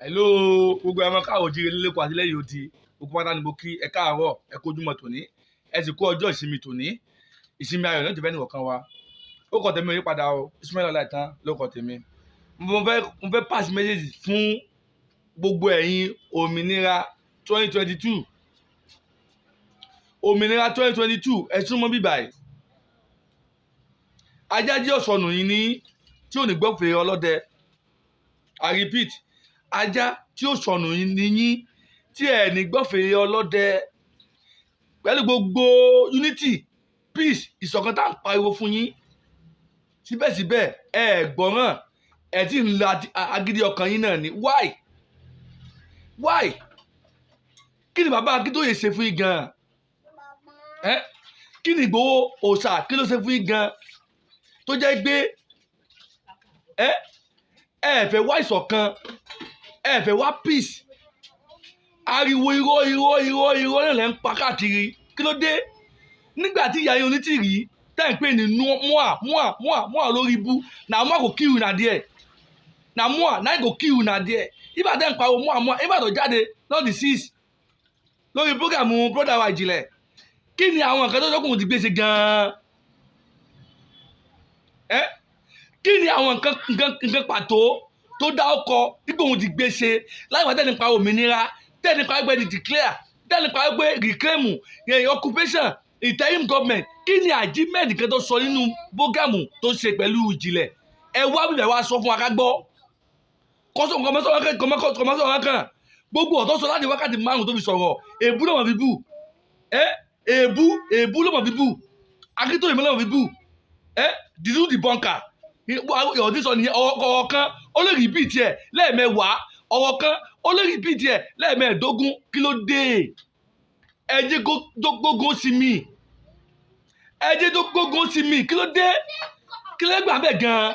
Hello, gbogbo ẹmọ káàrọ̀ jíire nílé kó àtìlẹ́yìn odi gbogbo pátá ni mo kí ẹ káàárọ̀ ẹ kójúmọ́ tòní ẹ sì kú ọjọ́ ìsinmi tòní ìsinmi ayọ̀ náà ti fẹ́ ní ọ̀kan wa ó kọ tèmi yípadà o Ismail Ọláìtàn ló kọ tèmi mo fẹ́ pass message fún gbogbo ẹ̀yin Òmìnira 2022 Òmìnira 2022 ẹ súnmọ́ bíbà ẹ̀ ajá jẹ́ ọ̀sọ̀nù yìí ní tí ò ní gbọ́ fèrè ọlọ́dẹ I repeat ajá tí ó sọnù níyín tí ẹ ní gbọ́ fèrè ọlọ́dẹ pẹ̀lú gbogbo unity peace ìṣọ̀kan tá à ń pariwo fún yín síbẹ̀síbẹ̀ ẹ gbọ́ràn ẹ tí ń la agídí ọkàn yín náà ni why kí ni bàbá Akintoye ṣe fún yín gan-an kí ni Igboho òòṣà kí ló ṣe fún yín gan-an tó jẹ́ gbé ẹ fẹ́ wá ìṣọ̀kan ẹ fẹ́ wá peace ariwo irọ́ náà lẹ́ ń pa káàkiri kí ló dé nígbà tí ìyá yín Onitiri tẹ́ ń pè ní mua lórí ibú na mua kò kill una there na mua na kò kill una there ibà tẹ́ ń pariwo mua ibà tó jáde lọ́dí 6 lórí programu brother wa ìjìnlẹ̀ kí ni àwọn nǹkan tó sọ́kùnrin ti gbé ṣe gan-an kí ni àwọn nǹkan pàtó tó dá ọkọ̀ Igboho ti gbé ṣe láì wá tẹ́ni pa òmìnira tẹ́ni pa ẹgbẹ́ di declare tẹ́ni pa ẹgbẹ́ reclaim occupation interim government kí ni achievement kan tó sọ nínú bógàmù tó ṣe pẹ̀lú ìjìnlẹ̀ ẹ wá bíbẹ̀ wá sọ fún wa ká gbọ́ kọ́mọ́sọ̀rọ̀ kan gbogbo ọ̀tọ́ sọ láti wákàtí 5 tó fi sọ̀rọ̀ èébú ló mọ̀ fi bù èébú ló mọ̀ fi bù Akintoye ló mọ̀ fi bù dídú dìbọnkà ọ̀dí sọ nìyẹn ọ̀rọ̀ kan ó lè rí bíi tiẹ̀ lẹ́ẹ̀mẹ́wàá ọ̀rọ̀ kan ó lè rí bíi tiẹ̀ lẹ́ẹ̀mẹ́ẹ̀dógún kí ló dé ẹjẹ́ tó gbógun sí mi kí ló dé kí lè gbà bẹ́ẹ̀ gan-an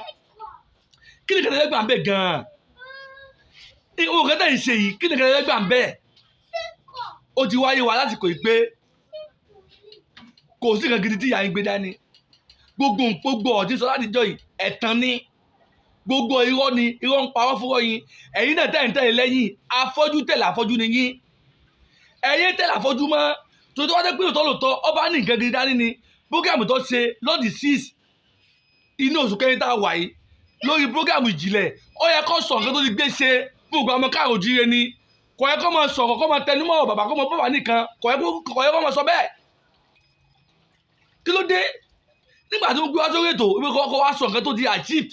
kí lè gbà bẹ́ẹ̀ gan-an ìwọ̀n kẹta yìí ṣe yìí kí lè gbà bẹ́ẹ̀ ó ti wáyé wa lásìkò yìí pé kò sí nǹkan gidi tí ìyá yín gbé dání gbogbo ọ̀dí sọ láti jọ yìí ẹ̀tàn ni gbogbo irọ́ ni irọ́ ń parọ́ fúnrọ́ yín ẹ̀yin náà tẹ̀lé lẹ́yìn afọ́jú tẹ̀lé afọ́jú ni yín ẹ̀yin tẹ̀lé afọ́jú mọ́ tó wá dé pé lóòótọ́ ọba ní nǹkan gidi dání ni bógàmù tó ṣe lọ́dí 6 inú oṣù kẹrin tá a wà yìí lórí bógàmù ìjìnlẹ̀ ó yẹ kó sọ nǹkan tó ti gbé ṣe gbogbo ọmọ káàrọ̀ jíire ni kò yẹ kó máa sọ̀rọ̀ kó máa tẹnumọ́ bàbá kó máa bàbá nìkan kò yẹ kó máa sọ bẹ́ẹ̀ kí ló dé nígbà tí wọ́n gbé wá sórí ètò ìwé kọ́kọ́ wá sọ nǹkan tó di achieved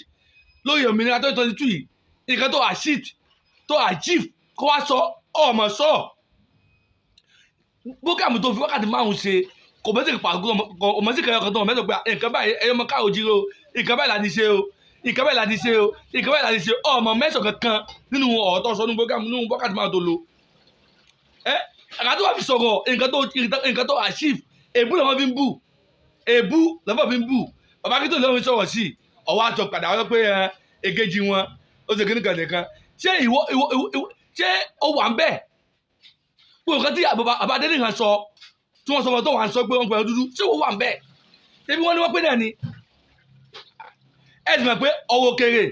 lórí Òmìnira 2022 yìí nǹkan tó achieve kó wá sọ ọmọ sọ bókàmù tó fi wákàtí 5 ṣe kò mẹ́sì pàgọ́ ọmọ sí kẹyọ kan tó mẹ́sì pé nǹkan báyìí ẹyọ ọmọ káàrọ̀ jíire o nǹkan báyìí láti ṣe o nǹkan báyìí láti ṣe o nǹkan báyìí láti ṣe ọmọ mẹ́sàn kankan nínú ọ̀rọ̀ tó sọ nínú bókàmù nínú wákàtí 5 tó lò àkàtúwà fi sọ̀rọ̀ nǹkan tó achieve èbú lọ́wọ́ fi ń bù èbú lọ́fọ̀ fi ń bù bàbá Akintoye lọ́wọ́ fi sọ̀rọ̀ sí ọwọ́ àjọ padà wọ́n pé èkejì wọn ó ṣe kíní kànìkan ṣé ṣé ó wà ń bẹ̀ gbogbo nǹkan tí bàbá Adéníran sọ tí wọ́n sọ fún ọ tó wà ń sọ pé wọ́n pẹ̀lú dúdú ṣé ó wà ń bẹ̀ ṣébí wọ́n ní wọ́n pé náà ni ẹ sì mọ̀ pé ọwọ́ kéré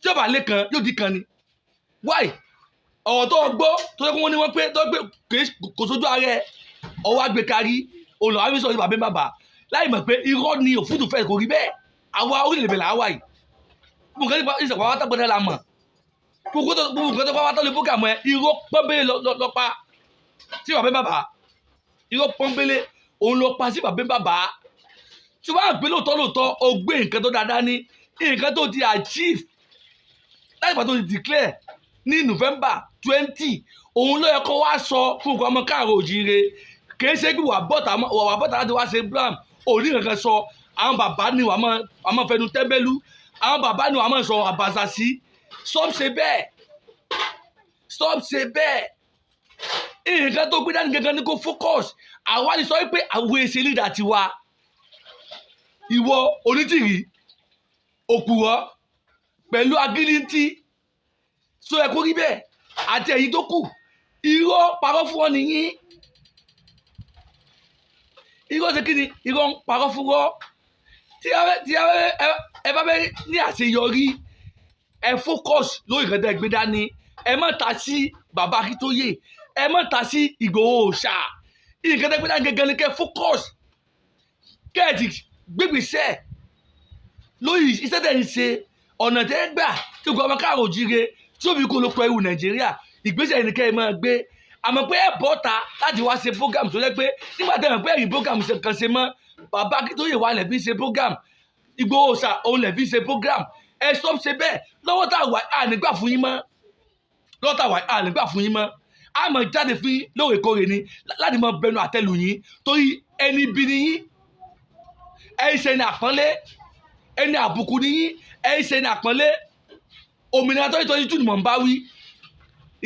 tí ó bá lé kan yóò di kan ni why ọ̀rọ̀ tó gbọ́ tó yẹ kó wọ́n ní wọ́n pé kò sójú ààrẹ ọwọ́ àgbékarí olùwà fi sọ ní bàbá láì mọ̀ pé irọ́ ni òfútù fẹ́ kò rí bẹ́ẹ̀ àwa orílẹ̀-èdè bẹ̀rẹ̀ àwa yìí gbogbo nǹkan tí ìṣẹ̀pá wa tàgbọ́dẹ́ la mọ̀ gbogbo nǹkan tó wá tó lè bókàmù ẹ irọ́ pọ́nbélé lọ́pa sí bàbá irọ́ pọ́nbélé òun lọ pa sí bàbá tí wọ́n á gbé lóòótọ́ ó gbé nǹkan tó dáadáa ní nǹkan tó ti achieve láì pàtó ti declare ní November 20 òun ló yẹ kó wá sọ fún ọmọ káàrọ̀ òjíire kìí ṣe bí wà bọ́tà láti wá ṣe blam òní kankan sọ àwọn bàbá ni wà máa fẹnu tẹ́bẹ́lú àwọn bàbá ni wà máa sọ àbàṣà sí stop ṣe bẹ́ẹ̀ nǹkan tó gbé dání gangan ní kó focus àwa ni sọ pé àwọn èsì leader ti wá ìwọ Onitiri òpùrọ́ pẹ̀lú agilintí so ẹ kó rí bẹ́ẹ̀ àti ẹ̀yin tó kù irọ́ parọ́ fún ọ nìyí irọ́ ṣe kí ni irọ́ ń parọ́ fún ọ tí ẹ bá fẹ́ ní àṣeyọrí ẹ focus lórí nǹkan tẹ́ gbé dání ẹ má ta sí bàbá Akintoye, ẹ má ta sí Igboho Òòṣà. Nǹkan tẹ́ pé náà gẹ́gẹ́ ni kẹ́ focus kẹ́ẹ̀tì gbégbèsè lórí iṣẹ́ tẹ̀ ń ṣe, ọ̀nà tẹ́ gbà tí gbogbo ọmọ káàrọ̀ òjíire tí ó fi kó lóko ẹrù Nàìjíríà, ìgbésẹ̀ yìí ni kẹ́ ẹ máa gbé. Àmọ́ pé ẹ bọ́ta láti wá ṣe program tó jẹ́ pé nígbà tẹ́ ẹ mọ̀ pé ẹ̀yìn program kan ṣe mọ́ bàbá Akintoye wà lẹ̀ fi ṣe program, Igboho Òòṣà òun lẹ̀ fi ṣe program, ẹ stop ṣe bẹ́ẹ̀. Lọ́wọ́ tá a wà á nígbà fún yín mọ́, lọ́wọ́ tá a wà á nígbà fún yín mọ́. A máa jáde fún yín lóòrèkóòrè ni láti máa bẹnu àtẹ́lù yín torí ẹni bí ni yín, ẹ ṣe ní àpọ́nlé, ẹni àbùkù ni yín, ẹ ṣe ní àpọ́nlé. Òmìnira 2022 ni mò ń bá wí.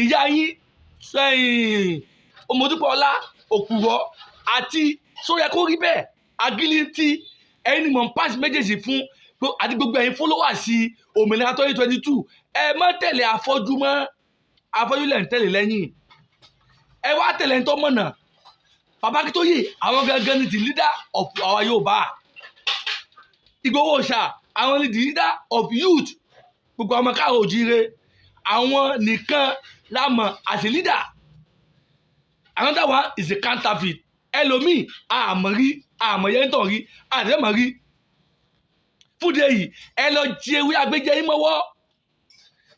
Ìyá yín sẹ́yìn Ọmọdúpọ̀ọ́lá Òpùrọ́ àti sóyẹ kó rí bẹ́ẹ̀ Agilintí ẹ̀yin ni mò ń pass méjèèjì fún àti gbogbo ẹ̀yin followers sí Òmìnira 2022. Ẹ má tẹ̀lé afọ́jú mọ́, afọ́jú lẹ̀ ń tẹ̀lé lẹ́yìn. Ẹ wá tẹ̀lé ń tọ́ mọ̀nà. Bàbá Akintoye àwọn gangan ni the leader of our Yorùbá. Igboho Òòṣà àwọn ni the leader of youth. Gbogbo ọmọ káàrọ̀ òjíire àwọn nìkan la mọ̀ as a leader. Another one is a counterfeit. Ẹlòmíì àmọ̀ rí, àmọ̀ yẹn tàn rí, àdéhùn rí. Fúdi èyí ẹ lọ jí ewé agbẹ́jẹ́ yín mọ́wọ́,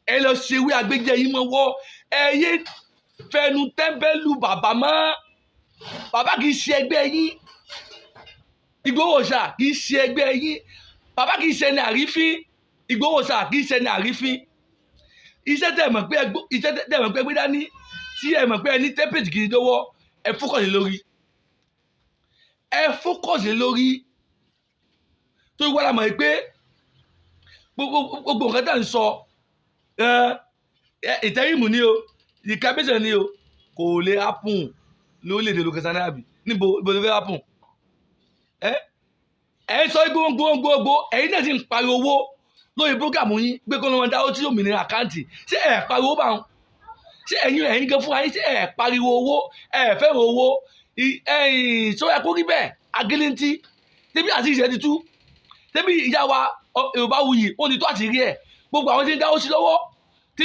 ẹ lọ ṣe ewé agbẹ́jẹ́ yín mọ́wọ́. Ẹ yé fẹnu tẹ́ńbẹ́lú bàbá mọ́. Bàbá kì í ṣe ẹgbẹ́ yín, Igboho Òòṣà kì í ṣe ẹgbẹ́ yín. Bàbá kì í ṣe ní àrífín, Igboho Òòṣà kì í ṣe ní àrífín. Iṣẹ́ tẹ̀ mọ̀ pé gbé dání tí ẹ mọ̀ pé ẹni tẹ́pẹ̀tì kì í lọ́wọ́, ẹ fókọ̀sì lórí, ẹ fókọ̀sì lórí. Tó wá la mọ̀ pé gbogbo nǹkan tá à ń sọ ìtẹ́rìmù ni o, ìkábẹ́sẹ̀ ni o, kò lè happen lórílẹ̀‐èdè lókè sanáàbì. Níbo ló fẹ́ happen? Ẹ sọ gbogbo ẹ̀yin náà sì ń pariwo owó lórí program yín pé kó ló máa dáwọ́ sí òmìnira àkáǹtì. Ṣé ẹ pariwo bá wọn? Ṣé ẹ̀yin gan fún ayé ṣé ẹ pariwo owó, ẹ fẹ́ràn owó? Sọ́yà kó rí bẹ́ẹ̀ Agilintí tẹ́bí àti ìṣẹ́ ti tú, tẹ́bí ìyá wa Yorùbá wuyì ó ní tó àṣírí ẹ̀. Gbogbo àwọn tí ń dáwọ́ sí lọ́wọ́, tí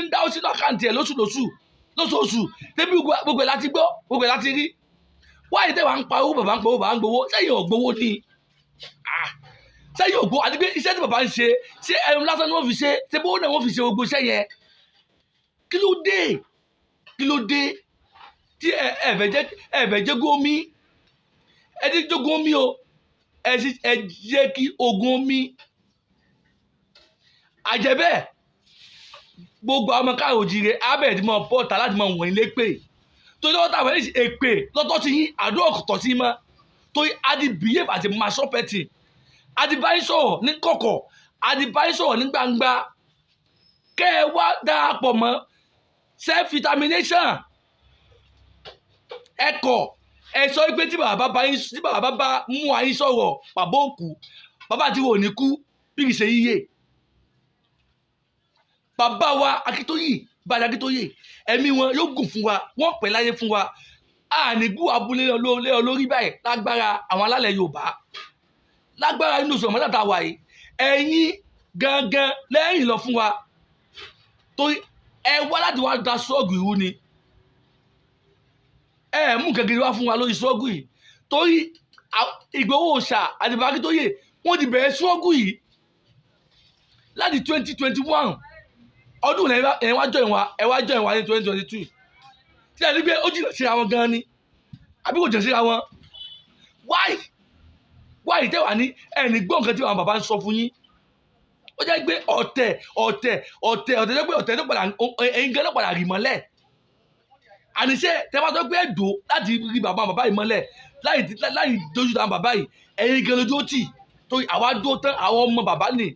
ń dáwọ́ sí àkáǹtì ẹ̀ lóṣooṣù, tẹ́bí gbogbo ẹ̀ láti gbọ́, gbogbo ẹ̀ láti rí. Wáyé tẹ́ wà ń pariwo bàbá ń pariwo bàbá ń gbowó, sẹ́yìn ò gbowó ni. Sẹ́yìn ò gbowó àti pé iṣẹ́ tí bàbá ń ṣe ṣé ẹnu lásán ni wọ́n fi ṣe, ṣé bó náà wọ́n fi ṣe gbogbo iṣẹ́ yẹn. Kí ló dé tí ẹ fẹ́ jẹ́ gómi, ẹ ti jogun omi o, ẹ jẹ́ kí ogun omi àjẹbẹ́ gbogbo ọmọ káàrọ̀ òjíire abẹ́ ti máa bọ́ta láti máa wọ̀nyí lépè. Torí lọ́wọ́ táwọn ẹ̀ṣin èpè lọ́tọ́ sí yín àdó ọ̀kọ̀tọ̀ sí mọ́. Torí adi behave àti mature person, adi báyìí sọ̀rọ̀ ní kọ̀kọ̀, adi báyìí sọ̀rọ̀ ní gbangba. Kẹ́ ẹ wá darapọ̀ mọ́ self determination. Ẹ kọ̀ ẹ sọ pé tí bàbá bá mú ayín sọ̀rọ̀ bàbá òkú, bàbá àti wò ní kú bí kì í ṣe yíyè. Bàbá wa Akintoye ẹ̀mí wọn yóò gùn fún wa, wọ́n pẹ́ láyé fún wa. Ànígbù abúlé olórí báyìí lágbára àwọn alálẹ̀ Yorùbá, lágbára inú oṣù ọ̀mọ́tàtà wà yìí. Ẹ̀yin gangan lẹ́yìn lọ fún wa torí ẹ wá láti wá da sọ́ọ̀gù ìrú ni. Ẹ mú gẹ́gẹ́ wá fún wa lórí sọ́ọ̀gù yìí torí Igboho Òòṣà àti bàbá Akintoye wọ́n ti bẹ̀rẹ̀ sọ́ọ̀gù yìí láti 2021 ọdún ẹ̀ wá jọ ìwà ní 2022. Tí a ní pé ó jìnnà síra wọn gan ni àbí kò jìnnà síra wọn. Why tẹ́wà ní ẹni gbọ́ nǹkan tí àwọn bàbá ń sọ fún yín. Ó jẹ́ pé ọ̀tẹ̀ tó pé ọ̀tẹ̀ tó padà ẹ̀yin gan ló padà rì mọ́lẹ̀. Àníṣe tẹ́ bá tó pé ẹ̀dọ́ láti rí bàbá yìí mọ́lẹ̀ láì dojú tàn bàbá yìí, ẹ̀yin gan lójú ó tì torí àwa dó tán àwọn ọmọ bàbá nì.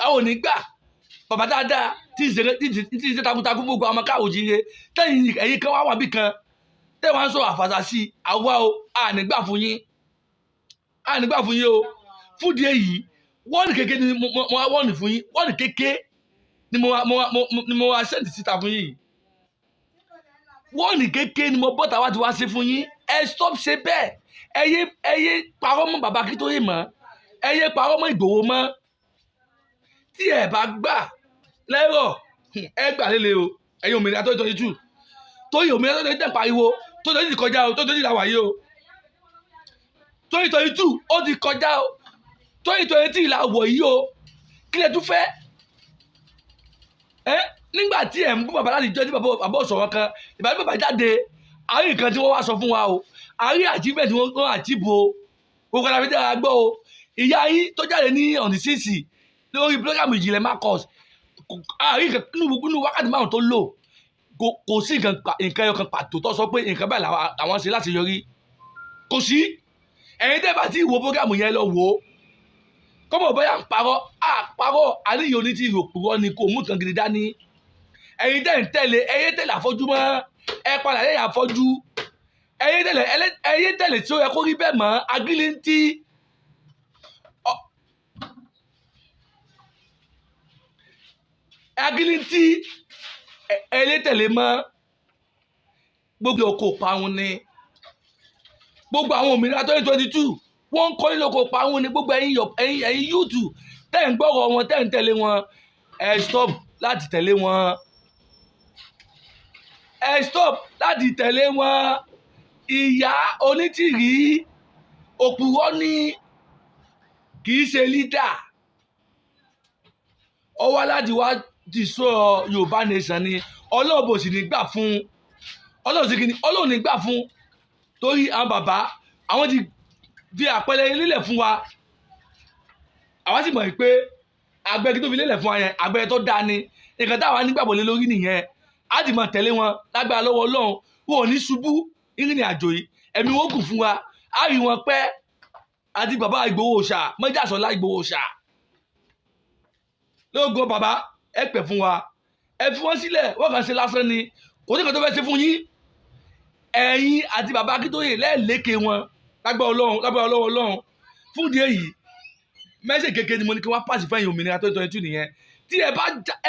Àwọn ò ní gbà bàbá dáadáa tí ń ṣe takuntakun gbogbo ọmọ káàrọ̀ òjíire tẹ́yìn ẹ̀yin kan wá wà bí kan tẹ́ wọ́n á sọ àfàṣà sí àwa o ànígbà fún yín o. Fúdi èyí wọ́ọ̀nì kéke ni mo wá wọ́ọ̀nì fún yín, wọ́ọ̀nì kéke ni mo wá sẹ́ǹtì síta fún yín. Wọ́ọ̀nì kéke ni mo bọ́ta wá ti wá ṣe fún yín. Ẹ stop ṣe bẹ́ẹ̀, ẹ yé parọ́ mọ́ bàbá Akintoye mọ́, ẹ yé parọ́ mọ́ Igboho mọ́. Tí ẹ bá gbà lẹ́rọ̀ ẹ gbà lélẹ̀ o ẹ̀yin òmìnira tó 22 torí òmìnira tó 22 pariwo tó 22 ti kọjá o tó 22 là wáyé o 2022 ó ti kọjá o 2023 là wọ̀ yìí o kí lẹ tún fẹ́ nígbà tí ẹ̀ ń bú bàbá láti jọ́ tí bàbá òṣòwò kan ìbá bàbá jáde àárín nǹkan tí wọ́n wá sọ fún wa o àárín achievement wọ́n àchíbò o gbogbo ara fi dára gbọ́ o ìyá yín tó jáde ní Onitiri lórí program ìjìnlẹ̀ Marcus àárín nínú wákàtí márùn tó lò kò sí nǹkan ẹyọ kan pàtó tó sọ pé nǹkan báyìí làwọn ṣe láti yọrí kò sí ẹ̀yin tẹ́ bá ti wo program yẹn lọ wò ó kọ́mọ̀ bóyá ń parọ́ àníyàn Onitiri òpùrọ́ ni kò mú nǹkan gidi dání ẹ̀yin tẹ́ ń tẹ̀lé ẹ̀yin tẹ̀lé àfọ́jú mọ́ ẹ padà lẹ́yìn àfọ́jú ẹ̀yin tẹ̀lé tí ó yẹ kó rí bẹ́ẹ̀ mọ́ agilintí ẹ̀yin tẹ̀lé mọ́ gbogbo oko parun ni gbogbo àwọn òmìnira 2022 wọ́n ń kọ́ nílò oko parun ni gbogbo ẹ̀yin yúùtù tẹ́ ń gbọ́rọ̀ wọn tẹ́ ń tẹ̀lé wọn ẹ stop láti tẹ̀lé wọn ìyá Onitiri òpùrọ́ ni kì í ṣe lídà ọwọ́ láti wá ti sọ Yorùbá nation ni ọlọ́ọ̀bù sì ní gbà fún ọlọ́ọ̀ ní gbà fún torí àwọn bàbá àwọn ti fi àpẹẹrẹ lílẹ̀ fún wa àwa sì mọ̀ pé àgbẹ̀kí tó fi lélẹ̀ fún wa yẹn àgbẹ̀rẹ̀ tó dáa ni nǹkan táwa nígbàgbọ́ lé lórí nìyẹn á ti mọ̀ tẹ̀lé wọn lágbára lọ́wọ́ Ọlọ́run wọn ò ní ṣubú ìrìn àjò yìí ẹ̀mí wọn kù fún wa á rí wọn pẹ́ àti bàbá Igboho ṣá mọ́jàsọ́lá Igboho ṣá lóògùn bàbá ẹ pẹ̀ fún wa ẹ fi wọ́n sílẹ̀ wọ́n kàn ṣe lásán ni kò sí nǹkan tó fẹ́ ṣe fún yín ẹ̀yin àti bàbá Akintoye lẹ́ẹ̀lékè wọn lágbára Ọlọ́run fún ìdí èyí mẹ́sẹ̀ kékeré ni mo ní kí wọ́n pàṣẹ fẹ́yìn òmìnira 2022 nìyẹn tí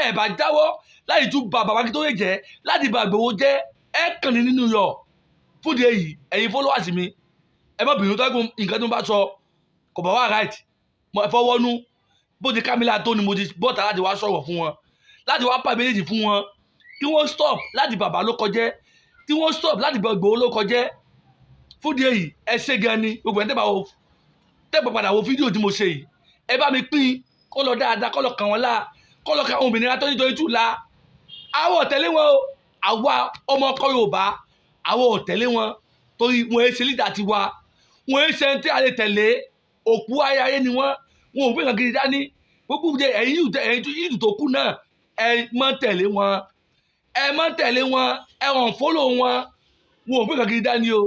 ẹ bá jáwọ́ láti tún ba bàbá Akintoye jẹ́ láti ba Igboho jẹ́ ẹ kàn ní nínú yọ fún ìdí èyí ẹ̀yin followers mi ẹ má bínú tọ́gbọ́n nǹkan tó ń bá sọ kò bá wà right mo fọwọ́nú bó ti kámílà tó ni mo ti bọ́ta láti wá sọ̀rọ̀ fún wọn láti wá pa méjèèjì fún wọn kí wọ́n stop láti bàbá ló kọjẹ́ tí wọ́n stop láti bá Igboho ló kọjẹ́ fún ìdí èyí ẹ ṣe gan ni gbogbo ẹ̀ tẹ́gbà padà wo fídíò tí mo ṣe yìí ẹ bá mi pín kó lọ dáadáa kó lọ kàn wọ́n lá kó lọ kàn àwọn òmìnira 2022 la àwọn ò tẹ̀lé wọn o àwa ọmọ ọkọ Yorùbá àwọn ò tẹ̀lé wọn torí wọn ẹ ṣe lídà tiwa wọn ẹ ṣe ń tẹ́ àlè tẹ̀lé òkú ayáyé ni wọn ò gbé nǹkan gidi dání gbogbo ẹ̀yin yìí tó kù náà ẹ má tẹ̀lé wọn ẹ ràn fọ́lọ̀ wọn ò gbé nǹkan gidi dání o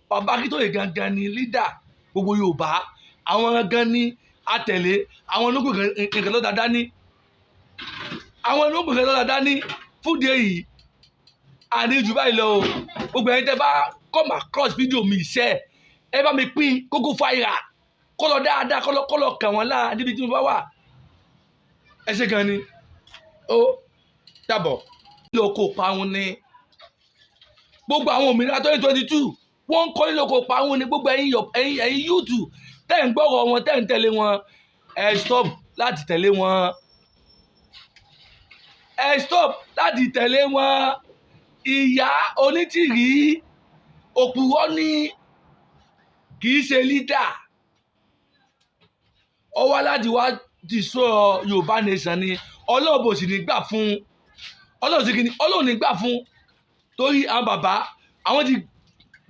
bàbá Akintoye gangan ni lídà gbogbo Yorùbá àwọn gangan ni atẹ̀lé àwọn ológun nǹkan tó dáadáa ní fún ìdí èyí àní jù báyìí lọ o gbogbo ẹ̀yin tẹ́ bá come across fídíò mi iṣẹ́ ẹ bá mi pín kókó fáyà kó lọ dáadáa kó lọ kàn wọ́n láà níbi tí mo bá wà ẹ ṣe gan ni ó dàbọ̀ nílò oko parun ni gbogbo àwọn òmìnira 2022 wọ́n ń kọ́ nílò oko parun ni gbogbo ẹ̀yin yúùtù tẹ́ ń gbọ́rọ̀ wọn tẹ́ ń tẹ̀lé wọn ẹ stop láti tẹ̀lé wọn ìyá Onitiri òpùrọ́ ni kì í ṣe lídà ọwọ́ láti wá ti sọ Yorùbá nation ni ọlọ́ọ̀bù sì ní gbà fún ọlọ́ọ̀ ní gbà fún torí àwọn bàbá àwọn ti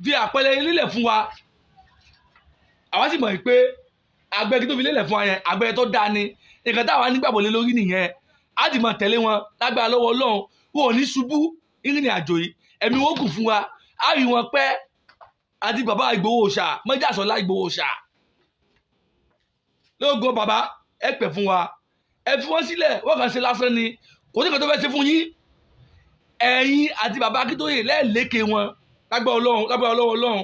fi àpẹẹrẹ lílẹ̀ fún wa àwa sì mọ̀ pé àgbẹ̀kí tó fi lélẹ̀ fún wa yẹn àgbẹ̀rẹ̀ tó dáa ni nǹkan táwa nígbàgbọ́ lé lórí nìyẹn á ti mọ̀ tẹ̀lé wọn lágbára lọ́wọ́ Ọlọ́run wọn ò ní ṣubú ìrìn àjò yìí ẹ̀mí wọn kù fún wa á rí wọn pẹ́ àti bàbá Igboho ṣá mọ́jàsọ́lá Igboho ṣá lóògùn bàbá ẹ pẹ̀ fún wa ẹ fi wọ́n sílẹ̀ wọ́n kàn ṣe lásán ni kò sí nǹkan tó fẹ́ ṣe fún yín ẹ̀yin àti bàbá Akintoye lẹ́ẹ̀lékè wọn lágbára Ọlọ́run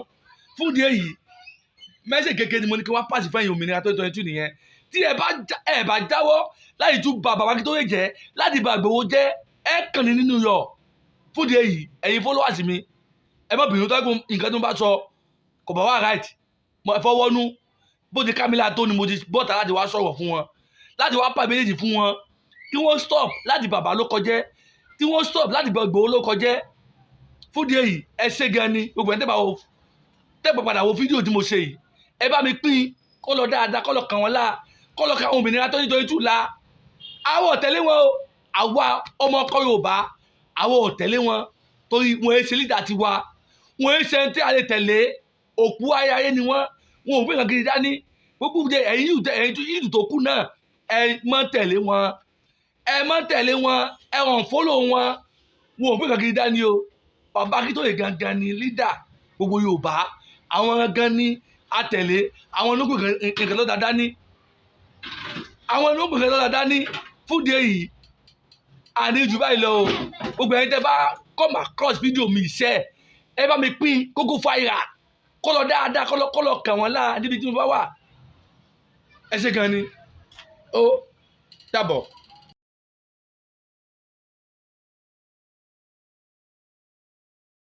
fún ìdí èyí mẹ́sẹ̀ kékeré ni mo ní kí wọ́n pàṣẹ fẹ́yìn òmìnira 2022 nìyẹn tí ẹ bá jáwọ́ láti tún ba bàbá Akintoye jẹ́ láti ba Igboho jẹ́ ẹ kàn ní nínú yọ fún ìdí èyí ẹ̀yin followers mi ẹ má bínú tọ́gbọ́n nǹkan tó ń bá sọ kò bá wà right mo fọwọ́nú bó ti kámílà tó ni mo ti bọ́ta láti wá sọ̀rọ̀ fún wọn láti wá pa méjèèjì fún wọn kí wọ́n stop láti bàbá ló kọjẹ́ tí wọ́n stop láti gba Ìgbòho ló kọjẹ́ fúdi èyí ẹ ṣe gan ni gbogbo ẹ̀ tẹ́pọ̀ padà wo fídíò tí mo ṣe yìí ẹ bá mi pín kó lọ dáadáa kó lọ kàn wọ́n lá kó lọ kàn àwọn òmìnira tó nítorí tù la àwọn ò tẹ̀lé wọn o àwa ọmọ ọkọ Yorùbá àwọn ò tẹ̀lé wọn torí wọn ẹ ṣe lídà tiwa wọn ẹ ṣe ń tẹ́ àlè tẹ̀lé òkú ayáyé ni wọn ò gbé nǹkan gidi dání gbogbo ẹ̀yin yìí tó kù náà ẹ má tẹ̀lé wọn ẹ hàn fọ́lọ̀ wọn ò gbé nǹkan gidi dání o bàbá Akintoye gangan ni lídà gbogbo Yorùbá àwọn gangan ni àtẹ̀lé àwọn ológun nǹkan tó dáadáa ní àwọn ológun nǹkan tó dáadáa ní fúdi èyí àníjù báyìí lọ o gbogbo ẹ̀yin tẹ́ bá come across fídíò mi iṣẹ́ ẹ bá mi pín kókó fáyà kọ́lọ̀ dáadáa kọ́lọ̀ kàn wọ́n láà níbi tí mo bá wà ẹ ṣe gan ni ó dàbọ̀.